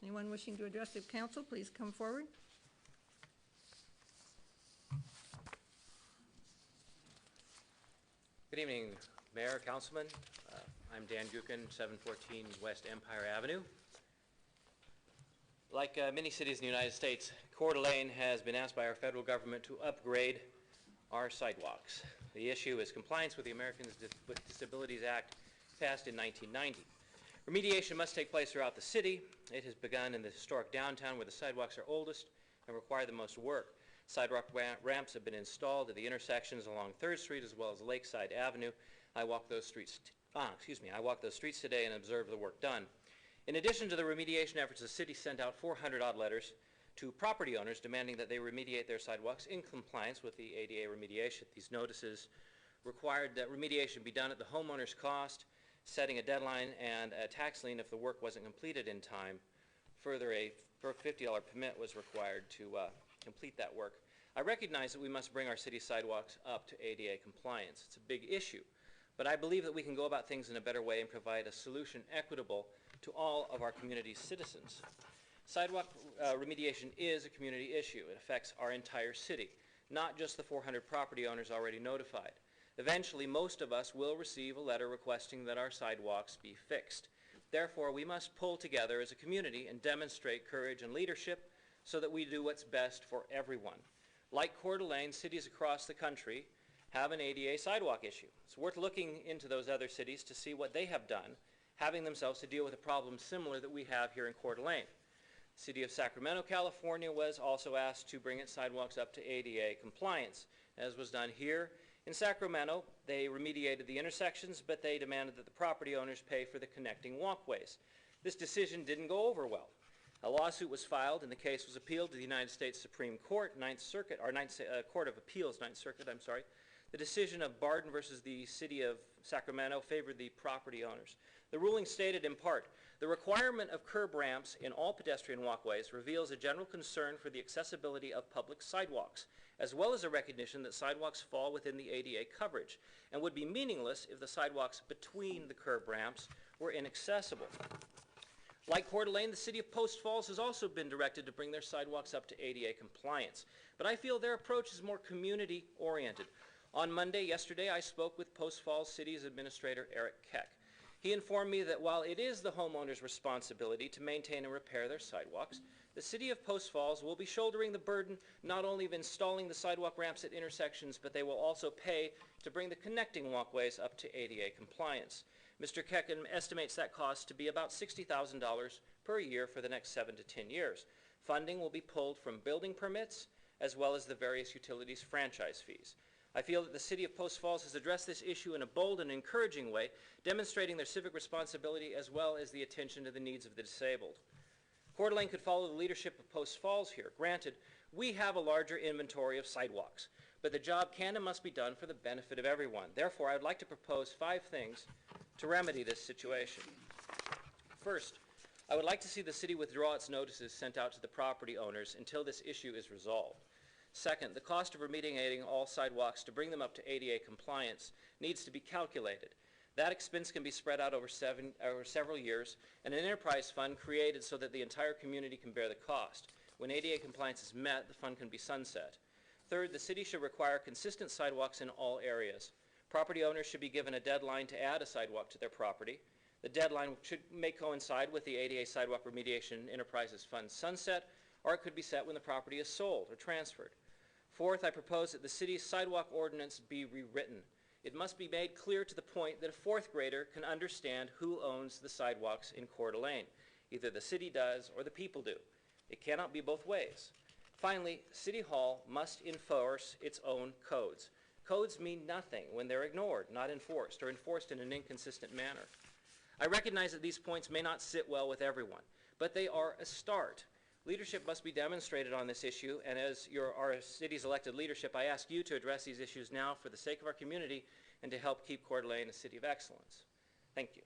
Anyone wishing to address the council, please come forward. Good evening, Mayor, Councilman. I'm Dan Gookin, 714 West Empire Avenue. Like many cities in the United States, Coeur d'Alene has been asked by our federal government to upgrade our sidewalks. The issue is compliance with the Americans with Disabilities Act passed in 1990. Remediation must take place throughout the city. It has begun in the historic downtown where the sidewalks are oldest and require the most work. Sidewalk ramps have been installed at the intersections along 3rd Street as well as Lakeside Avenue. I walk those streets today and observe the work done. In addition to the remediation efforts, the city sent out 400 odd letters to property owners demanding that they remediate their sidewalks in compliance with the ADA remediation. These notices required that remediation be done at the homeowner's cost, setting a deadline and a tax lien if the work wasn't completed in time. Further, a $50 permit was required to complete that work. I recognize that we must bring our city sidewalks up to ADA compliance. It's a big issue, but I believe that we can go about things in a better way and provide a solution equitable to all of our community's citizens. Sidewalk remediation is a community issue. It affects our entire city, not just the 400 property owners already notified. Eventually, most of us will receive a letter requesting that our sidewalks be fixed. Therefore, we must pull together as a community and demonstrate courage and leadership so that we do what's best for everyone. Like Coeur d'Alene, cities across the country have an ADA sidewalk issue. It's worth looking into those other cities to see what they have done, having themselves to deal with a problem similar that we have here in Coeur d'Alene. The City of Sacramento, California was also asked to bring its sidewalks up to ADA compliance. As was done here in Sacramento, they remediated the intersections, but they demanded that the property owners pay for the connecting walkways. This decision didn't go over well. A lawsuit was filed and the case was appealed to the United States Supreme Court, Court of Appeals, Ninth Circuit, I'm sorry. The decision of Barden versus the City of Sacramento favored the property owners. The ruling stated in part, the requirement of curb ramps in all pedestrian walkways reveals a general concern for the accessibility of public sidewalks, as well as a recognition that sidewalks fall within the ADA coverage and would be meaningless if the sidewalks between the curb ramps were inaccessible. Like Coeur d'Alene, the City of Post Falls has also been directed to bring their sidewalks up to ADA compliance, but I feel their approach is more community-oriented. On Monday, yesterday, I spoke with Post Falls City's Administrator Eric Keck. He informed me that while it is the homeowner's responsibility to maintain and repair their sidewalks, the City of Post Falls will be shouldering the burden not only of installing the sidewalk ramps at intersections, but they will also pay to bring the connecting walkways up to ADA compliance. Mr. Keck estimates that cost to be about $60,000 per year for the next 7 to 10 years. Funding will be pulled from building permits as well as the various utilities franchise fees. I feel that the City of Post Falls has addressed this issue in a bold and encouraging way, demonstrating their civic responsibility as well as the attention to the needs of the disabled. Coeur d'Alene could follow the leadership of Post Falls here. Granted, we have a larger inventory of sidewalks, but the job can and must be done for the benefit of everyone. Therefore, I would like to propose 5 things to remedy this situation. First, I would like to see the city withdraw its notices sent out to the property owners until this issue is resolved. Second, the cost of remediating all sidewalks to bring them up to ADA compliance needs to be calculated. That expense can be spread out over several years, and an enterprise fund created so that the entire community can bear the cost. When ADA compliance is met, the fund can be sunset. Third, the city should require consistent sidewalks in all areas. Property owners should be given a deadline to add a sidewalk to their property. The deadline may coincide with the ADA Sidewalk Remediation Enterprises Fund sunset, or it could be set when the property is sold or transferred. Fourth, I propose that the city's sidewalk ordinance be rewritten. It must be made clear to the point that a 4th grader can understand who owns the sidewalks in Coeur d'Alene. Either the city does or the people do. It cannot be both ways. Finally, City Hall must enforce its own codes. Codes mean nothing when they're ignored, not enforced, or enforced in an inconsistent manner. I recognize that these points may not sit well with everyone, but they are a start. Leadership must be demonstrated on this issue, and as our city's elected leadership, I ask you to address these issues now for the sake of our community and to help keep Coeur d'Alene a city of excellence. Thank you.